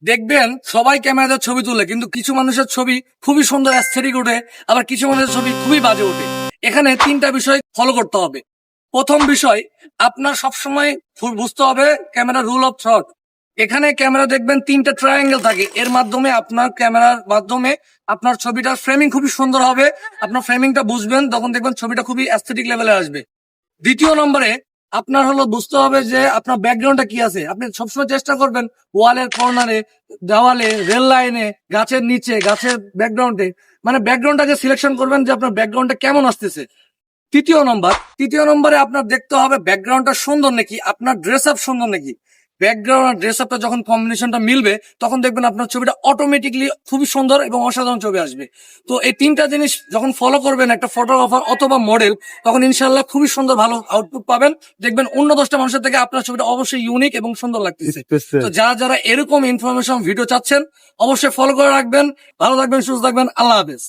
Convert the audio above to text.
দেখবেন সবাই ক্যামেরাতে ছবি তুলে, কিন্তু কিছু মানুষের ছবি খুবই সুন্দর অ্যাস্থেটিক ওঠে, আবার কিছু মানুষের ছবি খুবই বাজে ওঠে। এখানে তিনটা বিষয় ফলো করতে হবে। প্রথম বিষয়, আপনার সবসময় বুঝতে হবে ক্যামেরা রুল অফ থট। এখানে ক্যামেরা দেখবেন তিনটা ট্রায়াঙ্গেল থাকে, এর মাধ্যমে আপনার ক্যামেরার মাধ্যমে আপনার ছবিটার ফ্রেমিং খুবই সুন্দর হবে। আপনার ফ্রেমিংটা বুঝবেন, তখন দেখবেন ছবিটা খুবই অ্যাস্থেটিক লেভেলে আসবে। দ্বিতীয় নম্বরে আপনার হলো বুঝতে হবে যে আপনার ব্যাকগ্রাউন্ডটা কি আছে। আপনি সবসময় চেষ্টা করবেন ওয়ালের কর্নারে, দেওয়ালে, রেল লাইনে, গাছের নিচে, গাছের ব্যাকগ্রাউন্ডে, মানে ব্যাকগ্রাউন্ডটাকে সিলেকশন করবেন যে আপনার ব্যাকগ্রাউন্ডটা কেমন আসতেছে। তৃতীয় নম্বরে আপনার দেখতে হবে ব্যাকগ্রাউন্ডটা সুন্দর নাকি, আপনার ড্রেস আপ সুন্দর নাকি। ব্যাকগ্রাউন্ড আর ড্রেস আপটা যখন কম্বিনেশনটা মিলবে, তখন দেখবেন আপনার ছবিটা অটোমেটিকলি খুবই সুন্দর এবং অসাধারণ ছবি আসবে। তো এই তিনটা জিনিস যখন ফলো করবেন একটা ফটোগ্রাফার অথবা মডেল, তখন ইনশাল্লাহ খুবই সুন্দর ভালো আউটপুট পাবেন। দেখবেন অন্য 10টা মানুষের থেকে আপনার ছবিটা অবশ্যই ইউনিক এবং সুন্দর লাগতেছে। তো যারা এরকম ইনফরমেশন ভিডিও চাচ্ছেন, অবশ্যই ফলো করে রাখবেন। ভালো থাকবেন, সুস্থ থাকবেন, আল্লাহ হাফেজ।